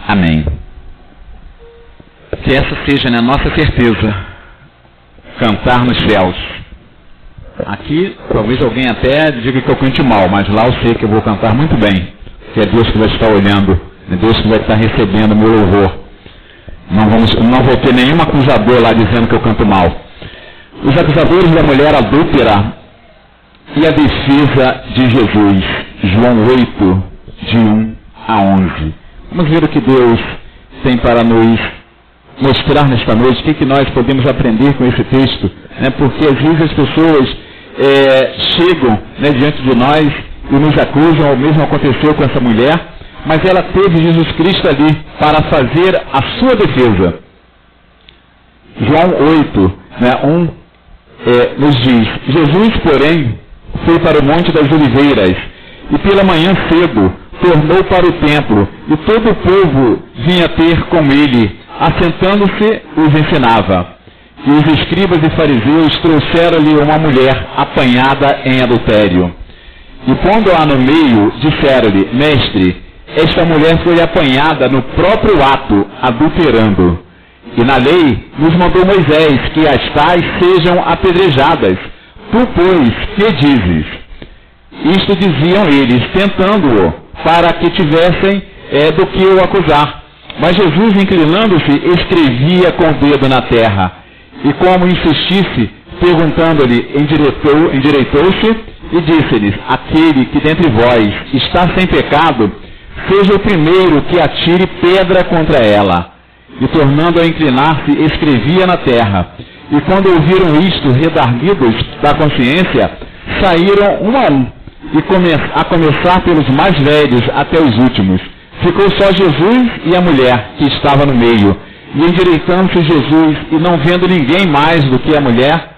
Amém. Que essa seja, né, a nossa certeza, cantar nos céus. Aqui, talvez alguém até diga que eu cante mal, mas lá eu sei que eu vou cantar muito bem, que é Deus que vai estar olhando, é Deus que vai estar recebendo o meu louvor. Não vou ter nenhum acusador lá dizendo que eu canto mal. Os acusadores da mulher adúltera e a defesa de Jesus. João 8, de 1 a 11. Vamos ver o que Deus tem para nos mostrar nesta noite, o que nós podemos aprender com esse texto, né? Porque às vezes as pessoas chegam, né, diante de nós e nos acusam, o mesmo aconteceu com essa mulher, mas ela teve Jesus Cristo ali para fazer a sua defesa. João 8, né, 1, nos diz: Jesus, porém, foi para o Monte das Oliveiras, e pela manhã cedo tornou para o templo, e todo o povo vinha ter com ele. Assentando-se, os ensinava. E os escribas e fariseus trouxeram-lhe uma mulher apanhada em adultério. E pondo-a no meio, disseram-lhe: Mestre, esta mulher foi apanhada no próprio ato, adulterando. E na lei nos mandou Moisés que as tais sejam apedrejadas. Tu, pois, que dizes? Isto diziam eles, tentando-o, para que tivessem do que o acusar. Mas Jesus, inclinando-se, escrevia com o dedo na terra. E como insistisse, perguntando-lhe, endireitou-se e disse-lhes: Aquele que dentre vós está sem pecado, seja o primeiro que atire pedra contra ela. E tornando a inclinar-se, escrevia na terra. E quando ouviram isto, redarguidos da consciência, saíram um a um, e a começar pelos mais velhos até os últimos. Ficou só Jesus e a mulher que estava no meio. E endireitando-se Jesus, e não vendo ninguém mais do que a mulher,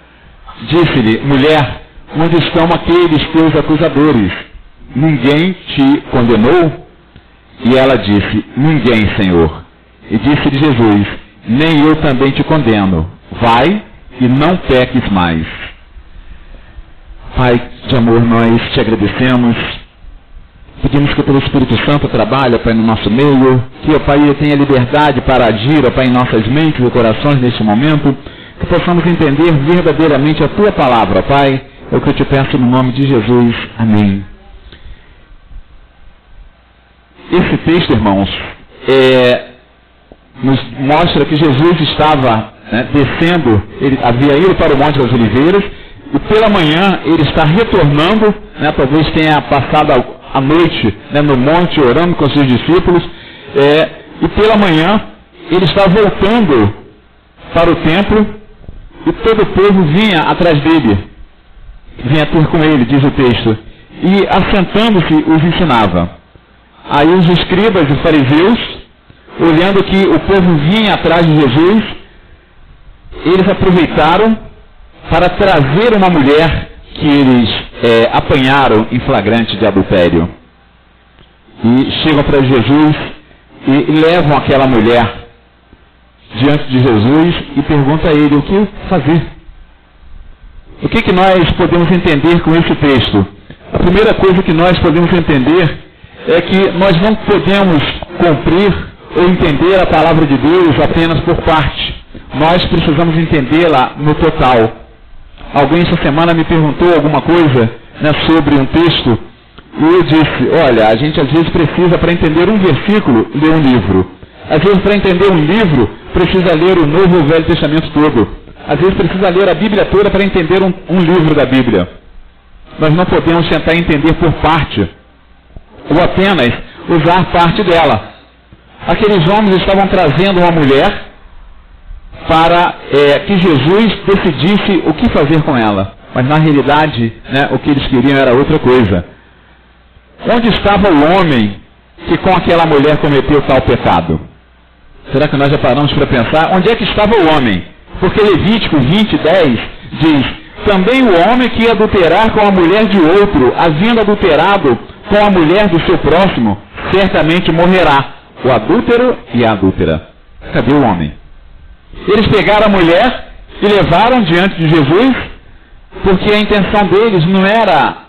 disse-lhe: Mulher, onde estão aqueles teus acusadores? Ninguém te condenou? E ela disse: Ninguém, Senhor. E disse-lhe Jesus: Nem eu também te condeno. Vai e não peques mais. Pai de amor, nós te agradecemos. Pedimos que o teu Espírito Santo trabalhe, Pai, no nosso meio, que, ó Pai, tenha liberdade para agir, ó Pai, em nossas mentes e corações neste momento, que possamos entender verdadeiramente a tua palavra, Pai. É o que eu te peço no nome de Jesus. Amém. Esse texto, irmãos, nos mostra que Jesus estava descendo, ele havia ido para o Monte das Oliveiras, e pela manhã ele está retornando, talvez tenha passado à noite, no monte, orando com seus discípulos, e pela manhã ele está voltando para o templo, e todo o povo vinha atrás dele, vinha ter com ele, diz o texto, e assentando-se os ensinava. Aí os escribas e fariseus, olhando que o povo vinha atrás de Jesus, eles aproveitaram para trazer uma mulher que eles apanharam em flagrante de adultério. E chegam para Jesus e levam aquela mulher diante de Jesus e perguntam a ele o que fazer. O que nós podemos entender com esse texto? A primeira coisa que nós podemos entender é que nós não podemos cumprir ou entender a palavra de Deus apenas por parte. Nós precisamos entendê-la no total. Alguém essa semana me perguntou alguma coisa sobre um texto, e eu disse: olha, a gente às vezes precisa, para entender um versículo, ler um livro. Às vezes, para entender um livro, precisa ler o Novo e o Velho Testamento todo. Às vezes precisa ler a Bíblia toda para entender um livro da Bíblia. Nós não podemos tentar entender por parte, ou apenas usar parte dela. Aqueles homens estavam trazendo uma mulher para que Jesus decidisse o que fazer com ela. Mas na realidade, o que eles queriam era outra coisa. Onde estava o homem que com aquela mulher cometeu tal pecado? Será que nós já paramos para pensar? Onde é que estava o homem? Porque Levítico 20:10 diz: Também o homem que adulterar com a mulher de outro, havendo adulterado com a mulher do seu próximo, certamente morrerá. O adúltero e a adúltera. Cadê o homem? Eles pegaram a mulher e levaram diante de Jesus, porque a intenção deles não era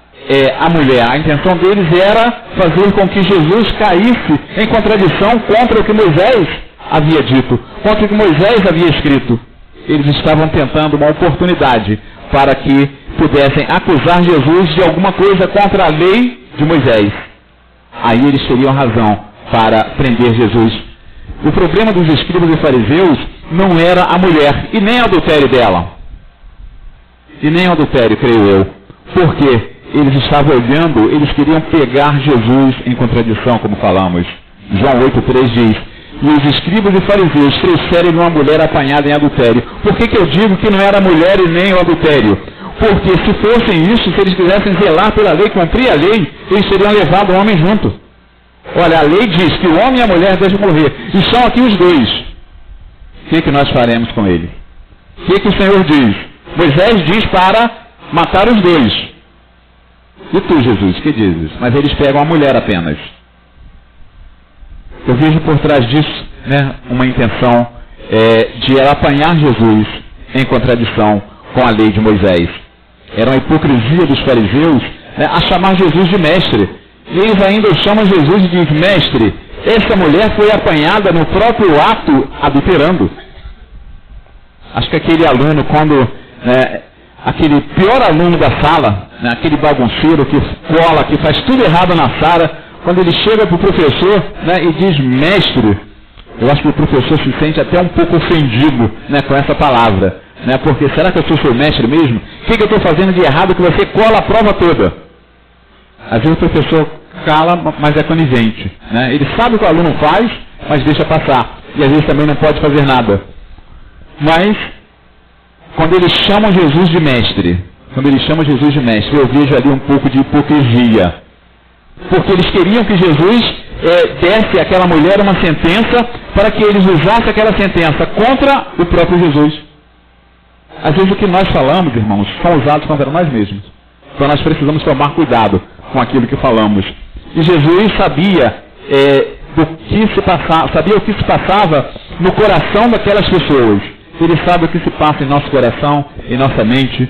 a mulher. A intenção deles era fazer com que Jesus caísse em contradição contra o que Moisés havia dito, contra o que Moisés havia escrito. Eles estavam tentando uma oportunidade para que pudessem acusar Jesus de alguma coisa contra a lei de Moisés. Aí eles teriam razão para prender Jesus. O problema dos escribas e fariseus não era a mulher, e nem o adultério dela. E nem o adultério, creio eu. Porque eles estavam olhando, eles queriam pegar Jesus em contradição, como falamos. João 8,3 diz: e os escribas e fariseus trouxeram uma mulher apanhada em adultério. Por que eu digo que não era a mulher e nem o adultério? Porque se fossem isso, se eles quisessem zelar pela lei, cumprir a lei, eles teriam levado o homem junto. Olha, a lei diz que o homem e a mulher devem morrer. E são aqui os dois. O que nós faremos com ele? O que o Senhor diz? Moisés diz para matar os dois. E tu, Jesus, que dizes? Mas eles pegam a mulher apenas. Eu vejo por trás disso, uma intenção de ela apanhar Jesus em contradição com a lei de Moisés. Era uma hipocrisia dos fariseus a chamar Jesus de mestre. E eles ainda o chamam Jesus e dizem: mestre, essa mulher foi apanhada no próprio ato adulterando. Acho que aquele aluno, quando aquele pior aluno da sala, aquele bagunceiro que cola, que faz tudo errado na sala, quando ele chega para o professor e diz mestre, eu acho que o professor se sente até um pouco ofendido com essa palavra. Porque será que eu sou seu mestre mesmo? O que eu estou fazendo de errado que você cola a prova toda? Às vezes o professor cala, mas é conivente. Ele sabe o que o aluno faz, mas deixa passar. E às vezes também não pode fazer nada. Mas, quando eles chamam Jesus de mestre, eu vejo ali um pouco de hipocrisia. Porque eles queriam que Jesus desse àquela mulher uma sentença para que eles usassem aquela sentença contra o próprio Jesus. Às vezes o que nós falamos, irmãos, são usados contra nós mesmos. Então nós precisamos tomar cuidado com aquilo que falamos. E Jesus sabia sabia o que se passava no coração daquelas pessoas. Ele sabe o que se passa em nosso coração, em nossa mente.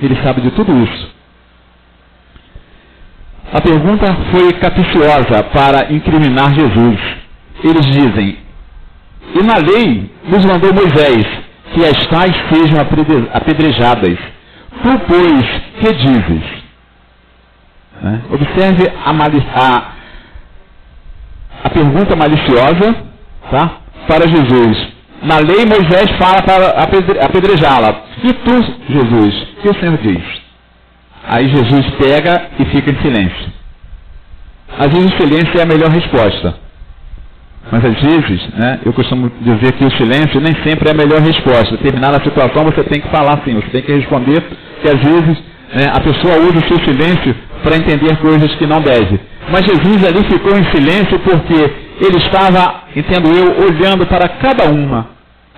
Ele sabe de tudo isso. A pergunta foi capciosa para incriminar Jesus. Eles dizem: e na lei nos mandou Moisés que as tais sejam apedrejadas. Tu, pois, que dizes? Observe a pergunta maliciosa, para Jesus. Na lei Moisés fala para apedrejá-la. E tu, Jesus, o que o Senhor diz? Aí Jesus pega e fica em silêncio. Às vezes o silêncio é a melhor resposta. Mas às vezes, eu costumo dizer que o silêncio nem sempre é a melhor resposta. Determinada situação você tem que falar sim, você tem que responder, que às vezes a pessoa usa o seu silêncio para entender coisas que não deve. Mas Jesus ali ficou em silêncio porque ele estava, entendo eu, olhando para cada uma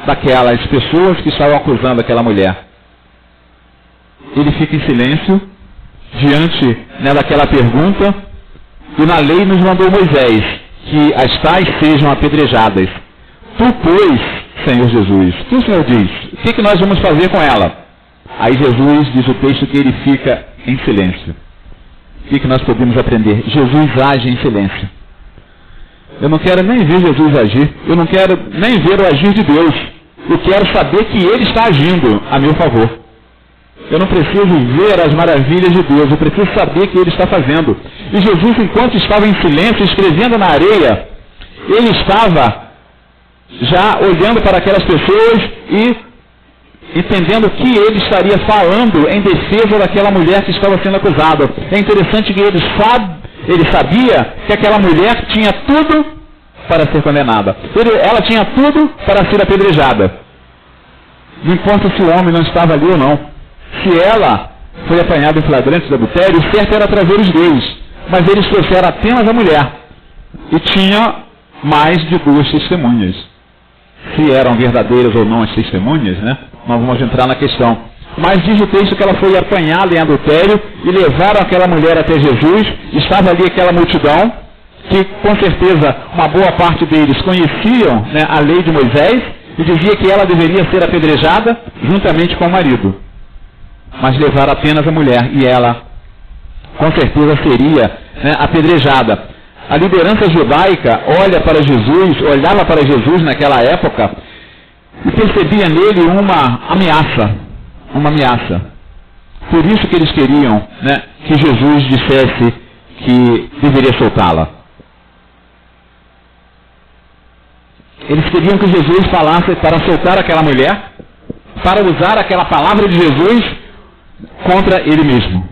daquelas pessoas que estavam acusando aquela mulher. Ele fica em silêncio diante daquela pergunta, e na lei nos mandou Moisés que as tais sejam apedrejadas. Tu, pois, Senhor Jesus, o que o Senhor diz? O que nós vamos fazer com ela? Aí Jesus diz o texto que ele fica em silêncio. O que nós podemos aprender? Jesus age em silêncio. Eu não quero nem ver Jesus agir. Eu não quero nem ver o agir de Deus. Eu quero saber que Ele está agindo a meu favor. Eu não preciso ver as maravilhas de Deus. Eu preciso saber o que Ele está fazendo. E Jesus, enquanto estava em silêncio, escrevendo na areia, Ele estava já olhando para aquelas pessoas e entendendo que Ele estaria falando em defesa daquela mulher que estava sendo acusada. É interessante que ele sabia que aquela mulher tinha tudo para ser condenada. Ela tinha tudo para ser apedrejada. Não importa se o homem não estava ali ou não. Se ela foi apanhada em flagrante de adultério, o certo era trazer os dois. Mas eles trouxeram apenas a mulher. E tinha mais de 2 testemunhas. Se eram verdadeiras ou não as testemunhas, nós vamos entrar na questão. Mas diz o texto que ela foi apanhada em adultério e levaram aquela mulher até Jesus. Estava ali aquela multidão, que com certeza uma boa parte deles conheciam a lei de Moisés, e dizia que ela deveria ser apedrejada juntamente com o marido. Mas levaram apenas a mulher, e ela com certeza seria, né, apedrejada. A liderança judaica olhava para Jesus naquela época e percebia nele uma ameaça. Por isso que eles queriam, né, que Jesus dissesse que deveria soltá-la. Eles queriam que Jesus falasse para soltar aquela mulher, para usar aquela palavra de Jesus contra ele mesmo.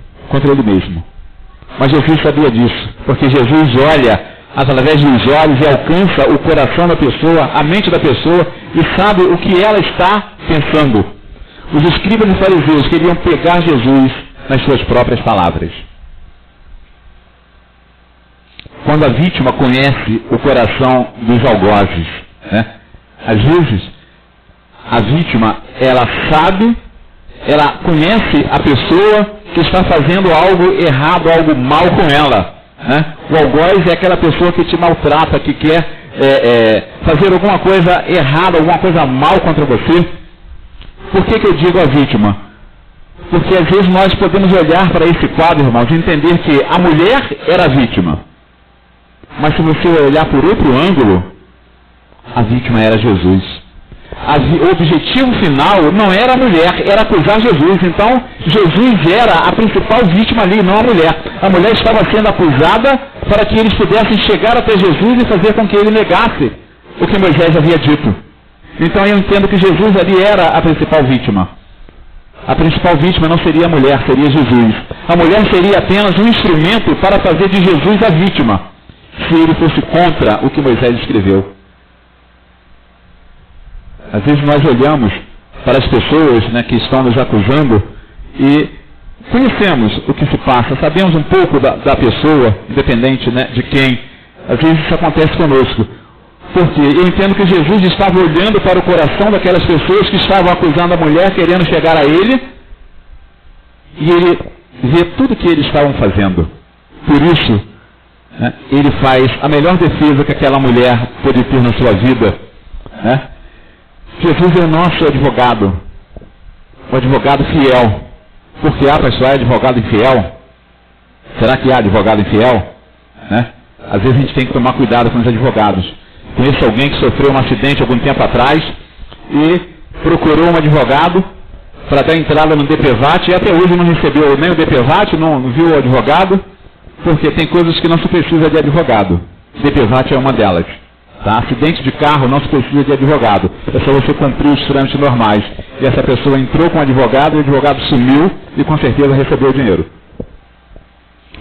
Mas Jesus sabia disso, porque Jesus olha através dos olhos e alcança o coração da pessoa, a mente da pessoa, e sabe o que ela está pensando. Os escribas e fariseus queriam pegar Jesus nas suas próprias palavras. Quando a vítima conhece o coração dos algozes, né? Às vezes, a vítima, ela conhece a pessoa que está fazendo algo errado, algo mal com ela. Né? O algoz é aquela pessoa que te maltrata, que quer fazer alguma coisa errada, alguma coisa mal contra você. Por que eu digo a vítima? Porque às vezes nós podemos olhar para esse quadro, irmãos, e entender que a mulher era a vítima. Mas se você olhar por outro ângulo, a vítima era Jesus. O objetivo final não era a mulher, era acusar Jesus. Então, Jesus era a principal vítima ali, não a mulher. A mulher estava sendo acusada para que eles pudessem chegar até Jesus e fazer com que ele negasse o que Moisés havia dito. Então, eu entendo que Jesus ali era a principal vítima. A principal vítima não seria a mulher, seria Jesus. A mulher seria apenas um instrumento para fazer de Jesus a vítima, se ele fosse contra o que Moisés escreveu. Às vezes nós olhamos para as pessoas, né, que estão nos acusando e conhecemos o que se passa, sabemos um pouco da pessoa, independente, né, de quem. Às vezes isso acontece conosco. Porque eu entendo que Jesus estava olhando para o coração daquelas pessoas que estavam acusando a mulher, querendo chegar a ele, e ele vê tudo o que eles estavam fazendo. Por isso, né, ele faz a melhor defesa que aquela mulher pode ter na sua vida, né? Jesus é o nosso advogado, o advogado fiel. Porque pastor, é advogado infiel? Será que há advogado infiel? Né? Às vezes a gente tem que tomar cuidado com os advogados. Conheço alguém que sofreu um acidente algum tempo atrás e procurou um advogado para dar entrada no DPVAT e até hoje não recebeu nem o DPVAT, não viu o advogado, porque tem coisas que não se precisa de advogado. DPVAT é uma delas. Tá? Acidente de carro não se precisa de advogado. É só você cumprir os trâmites normais. E essa pessoa entrou com o advogado e o advogado sumiu e com certeza recebeu o dinheiro.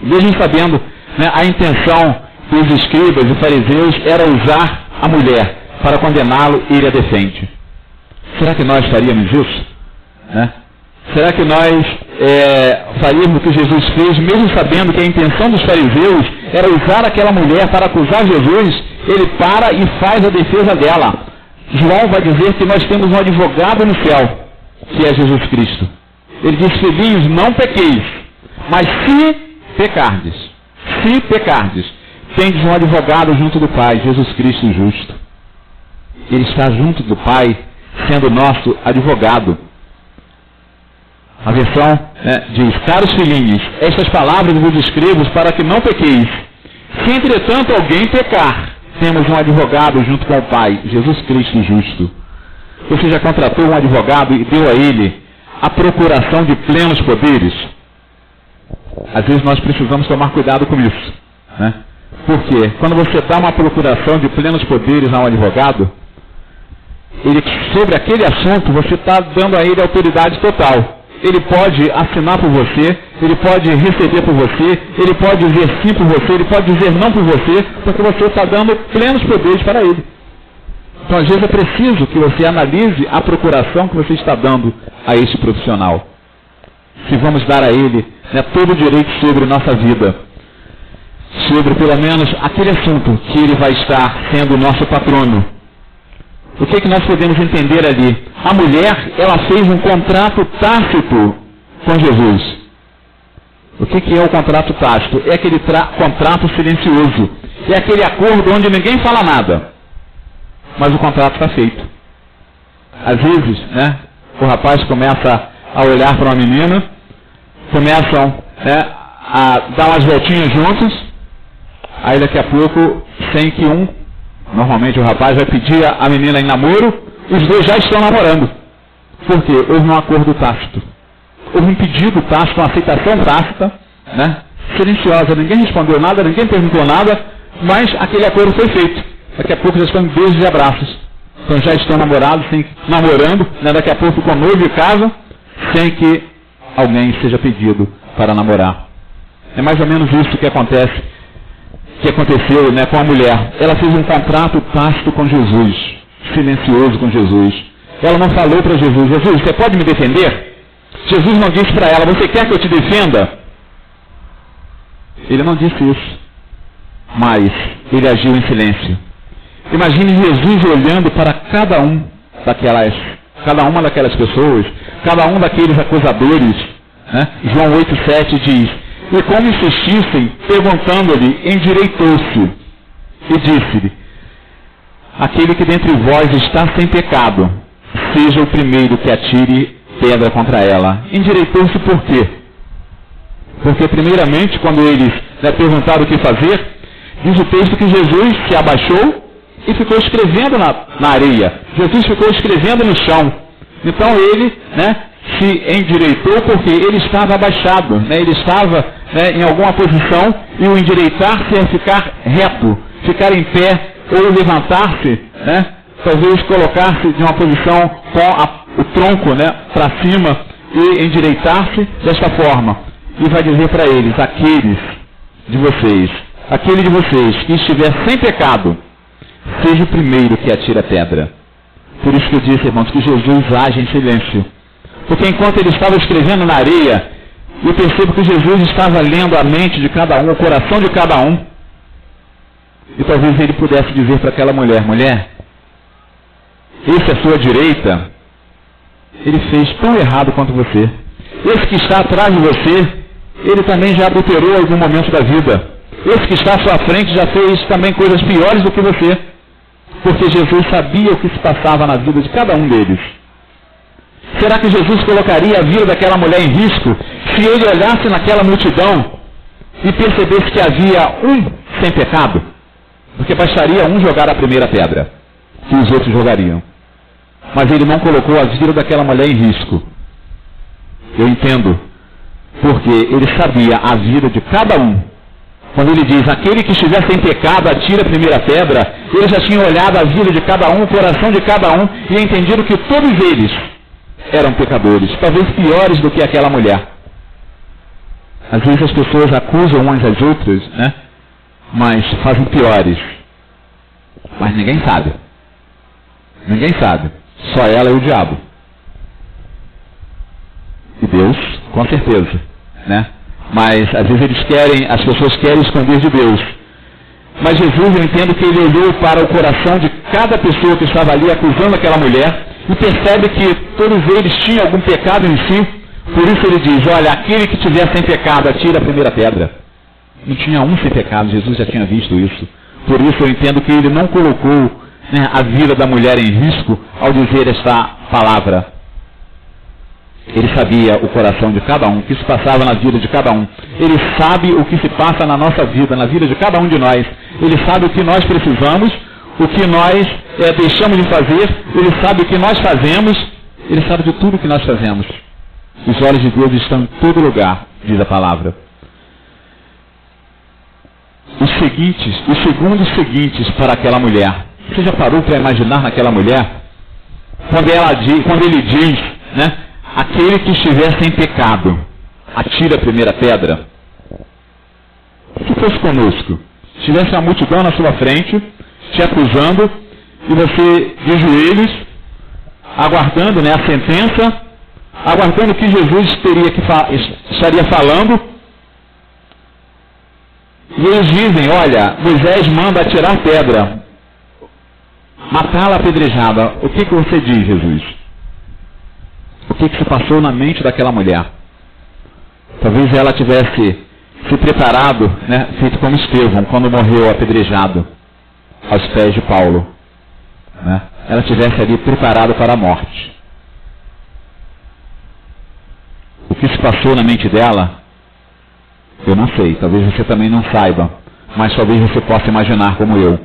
Mesmo sabendo, né, a intenção dos escribas e fariseus era usar a mulher para condená-lo e ele a defende. Será que nós faríamos isso? Né? Será que nós faríamos o que Jesus fez, mesmo sabendo que a intenção dos fariseus era usar aquela mulher para acusar Jesus? Ele para e faz a defesa dela. João vai dizer que nós temos um advogado no céu, que é Jesus Cristo. Ele diz: filhinhos, não pequeis, mas se pecardes, tendes um advogado junto do Pai, Jesus Cristo justo. Ele está junto do Pai, sendo nosso advogado. A versão, né, diz: caros filhinhos, estas palavras vos escrevo para que não pequeis. Se entretanto alguém pecar, temos um advogado junto com o Pai, Jesus Cristo justo. Você já contratou um advogado e deu a ele a procuração de plenos poderes? Às vezes nós precisamos tomar cuidado com isso, né? Porque quando você dá uma procuração de plenos poderes a um advogado, ele, sobre aquele assunto, você está dando a ele autoridade total. Ele pode assinar por você, ele pode receber por você, ele pode dizer sim por você, ele pode dizer não por você, porque você está dando plenos poderes para ele. Então, às vezes é preciso que você analise a procuração que você está dando a este profissional. Se vamos dar a ele, né, todo o direito sobre nossa vida, sobre pelo menos aquele assunto que ele vai estar sendo o nosso patrono. O que nós podemos entender ali? A mulher, ela fez um contrato tácito com Jesus. O que é o contrato tácito? É aquele contrato silencioso. É aquele acordo onde ninguém fala nada. Mas o contrato está feito. Às vezes, né, o rapaz começa a olhar para uma menina, começam, né, a dar umas voltinhas juntos, aí daqui a pouco, sem que normalmente o rapaz vai pedir a menina em namoro, os dois já estão namorando. Por quê? Houve um acordo tácito. Houve um pedido tácito, uma aceitação tácita, né? Silenciosa, ninguém respondeu nada, ninguém perguntou nada, mas aquele acordo foi feito. Daqui a pouco já estão em beijos e abraços. Então já estão namorados, namorando, né? Daqui a pouco ficam noivo e casa, sem que alguém seja pedido para namorar. É mais ou menos isso que aconteceu, né, com a mulher. Ela fez um contrato tácito com Jesus, silencioso com Jesus. Ela não falou para Jesus: Jesus, você pode me defender? Jesus não disse para ela: você quer que eu te defenda? Ele não disse isso, mas ele agiu em silêncio. Imagine Jesus olhando para cada uma daquelas pessoas, cada um daqueles acusadores, né? João 8,7 diz: e como insistissem, perguntando-lhe, endireitou-se e disse-lhe: aquele que dentre vós está sem pecado, seja o primeiro que atire pedra contra ela. Endireitou-se por quê? Porque primeiramente, quando eles perguntaram o que fazer, diz o texto que Jesus se abaixou e ficou escrevendo na areia. Jesus ficou escrevendo no chão. Então ele se endireitou porque ele estava abaixado, ele estava em alguma posição, e o endireitar-se é ficar reto, ficar em pé, ou levantar-se, talvez colocar-se de uma posição com o tronco para cima e endireitar-se desta forma. E vai dizer para eles: aquele de vocês que estiver sem pecado, seja o primeiro que atira a pedra. Por isso que eu disse, irmãos, que Jesus age em silêncio. Porque enquanto ele estava escrevendo na areia, eu percebo que Jesus estava lendo a mente de cada um, o coração de cada um. E talvez ele pudesse dizer para aquela mulher: mulher, esse à sua direita, ele fez tão errado quanto você. Esse que está atrás de você, ele também já adulterou em algum momento da vida. Esse que está à sua frente já fez também coisas piores do que você. Porque Jesus sabia o que se passava na vida de cada um deles. Será que Jesus colocaria a vida daquela mulher em risco se ele olhasse naquela multidão e percebesse que havia um sem pecado? Porque bastaria um jogar a primeira pedra, que os outros jogariam. Mas ele não colocou a vida daquela mulher em risco. Eu entendo, porque ele sabia a vida de cada um. Quando ele diz: aquele que estiver sem pecado, atira a primeira pedra, ele já tinha olhado a vida de cada um, o coração de cada um, e entendido que todos eles eram pecadores, talvez piores do que aquela mulher. Às vezes as pessoas acusam umas às outras, mas fazem piores. Mas ninguém sabe. Ninguém sabe. Só ela e o diabo. E Deus, com certeza, Mas às vezes as pessoas querem esconder de Deus. Mas Jesus, eu entendo que ele olhou para o coração de cada pessoa que estava ali acusando aquela mulher e percebe que todos eles tinham algum pecado em si. Por isso ele diz: olha, aquele que tiver sem pecado, atira a primeira pedra. Não tinha um sem pecado, Jesus já tinha visto isso. Por isso eu entendo que ele não colocou a vida da mulher em risco ao dizer esta palavra. Ele sabia o coração de cada um, o que se passava na vida de cada um. Ele sabe o que se passa na nossa vida, na vida de cada um de nós. Ele sabe o que nós precisamos, o que nós deixamos de fazer. Ele sabe o que nós fazemos. Ele sabe de tudo o que nós fazemos. Os olhos de Deus estão em todo lugar, diz a palavra. Os segundos seguintes para aquela mulher. Você já parou para imaginar naquela mulher? Quando ele diz, aquele que estiver sem pecado, atira a primeira pedra. Se fosse conosco, se tivesse uma multidão na sua frente, te acusando, e você de joelhos, aguardando a sentença, aguardando o que Jesus estaria falando, e eles dizem: olha, Moisés manda atirar pedra, matá-la apedrejada. O que você diz, Jesus? O que se passou na mente daquela mulher? Talvez ela tivesse se preparado, feito como Estevão, quando morreu apedrejado aos pés de Paulo. Ela tivesse ali preparado para a morte. O que se passou na mente dela Eu não sei, talvez você também não saiba, mas talvez você possa imaginar como eu.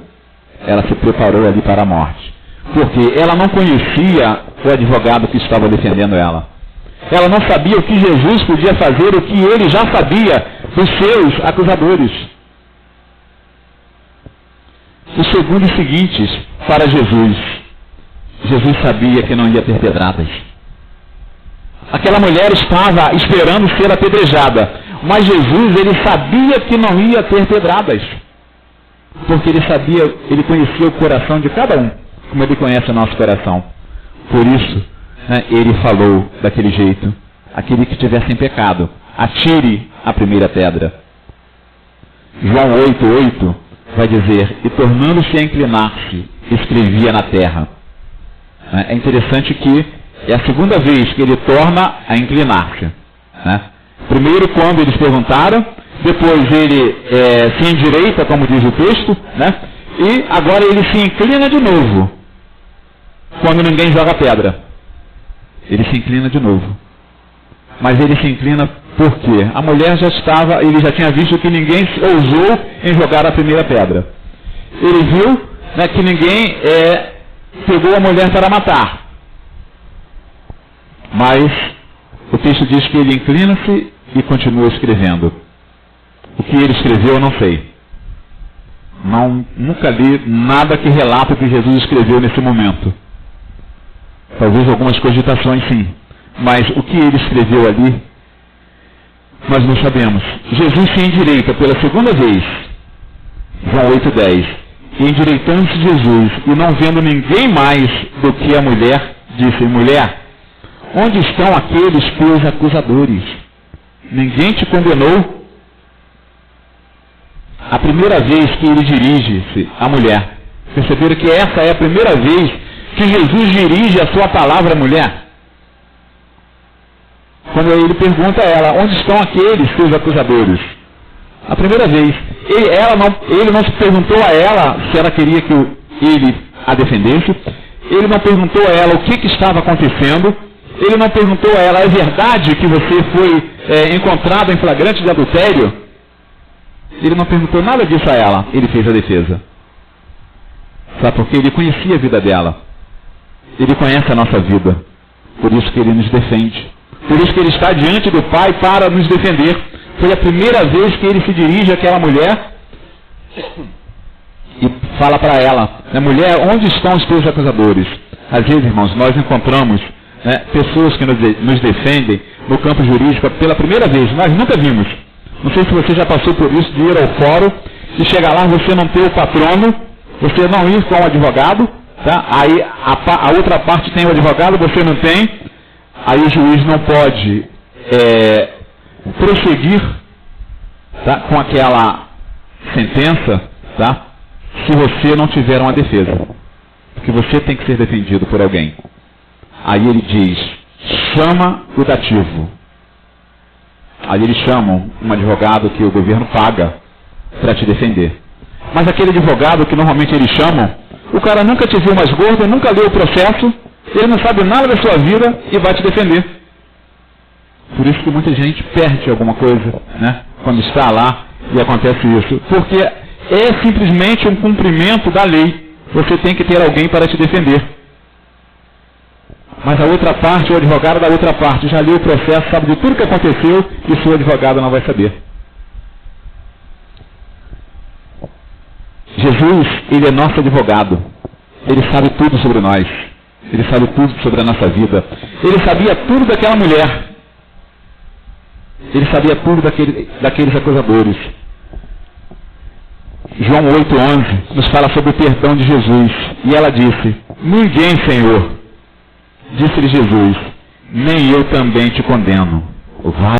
Ela se preparou ali para a morte. Porque ela não conhecia o advogado que estava defendendo ela. Ela não sabia o que Jesus podia fazer, o que ele já sabia dos seus acusadores. O segundo e seguintes para Jesus. Jesus sabia que não ia ter pedradas. Aquela mulher estava esperando ser apedrejada, mas Jesus, ele sabia que não ia ter pedradas. Porque ele sabia, ele conhecia o coração de cada um, como ele conhece o nosso coração. Por isso, ele falou daquele jeito: aquele que estiver sem pecado, atire a primeira pedra. João 8:8 vai dizer: e tornando-se a inclinar-se, escrevia na terra. É interessante que é a segunda vez que ele torna a inclinar-se. Primeiro quando eles perguntaram, depois ele se endireita, como diz o texto, e agora ele se inclina de novo, quando ninguém joga pedra. Ele se inclina de novo. Mas ele se inclina por quê? A mulher já estava, ele já tinha visto que ninguém ousou em jogar a primeira pedra. Ele viu que ninguém pegou a mulher para matar. Mas o texto diz que ele inclina-se e continua escrevendo. O que ele escreveu eu não sei. Nunca li nada que relata o que Jesus escreveu nesse momento. Talvez algumas cogitações sim. Mas o que ele escreveu ali, nós não sabemos. Jesus se endireita pela segunda vez. João 8:10. E endireitando-se Jesus, e não vendo ninguém mais do que a mulher, disse: mulher, onde estão aqueles teus acusadores? Ninguém te condenou? A primeira vez que ele dirige-se à mulher. Perceberam que essa é a primeira vez que Jesus dirige a sua palavra à mulher? Quando ele pergunta a ela: onde estão aqueles teus acusadores? A primeira vez. Ele não se perguntou a ela se ela queria que ele a defendesse. Ele não perguntou a ela o que estava acontecendo. Ele não perguntou a ela: é verdade que você foi encontrado em flagrante de adultério? Ele não perguntou nada disso a ela. Ele fez a defesa. Sabe por quê? Ele conhecia a vida dela. Ele conhece a nossa vida. Por isso que ele nos defende. Por isso que ele está diante do Pai para nos defender. Foi a primeira vez que ele se dirige àquela mulher e fala para ela: mulher, onde estão os teus acusadores? Às vezes, irmãos, nós encontramos pessoas que nos defendem no campo jurídico pela primeira vez. Nós nunca vimos. Não sei se você já passou por isso, de ir ao fórum e chegar lá, você não ter o patrono, você não ir com o advogado, tá? Aí a outra parte tem o advogado, você não tem. Aí o juiz não pode prosseguir, tá, com aquela sentença, tá, se você não tiver uma defesa. Porque você tem que ser defendido por alguém. Aí ele diz: chama o dativo. Aí eles chamam um advogado que o governo paga para te defender. Mas aquele advogado que normalmente eles chamam, o cara nunca te viu mais gordo, nunca leu o processo, ele não sabe nada da sua vida e vai te defender. Por isso que muita gente perde alguma coisa, quando está lá e acontece isso. Porque é simplesmente um cumprimento da lei. Você tem que ter alguém para te defender. Mas a outra parte, o advogado da outra parte, já leu o processo, sabe de tudo que aconteceu e o seu advogado não vai saber. Jesus, ele é nosso advogado. Ele sabe tudo sobre nós. Ele sabe tudo sobre a nossa vida. Ele sabia tudo daquela mulher. Ele sabia tudo daqueles acusadores. João 8:11 nos fala sobre o perdão de Jesus. E ela disse: ninguém, Senhor. Disse-lhe Jesus: nem eu também te condeno. Vai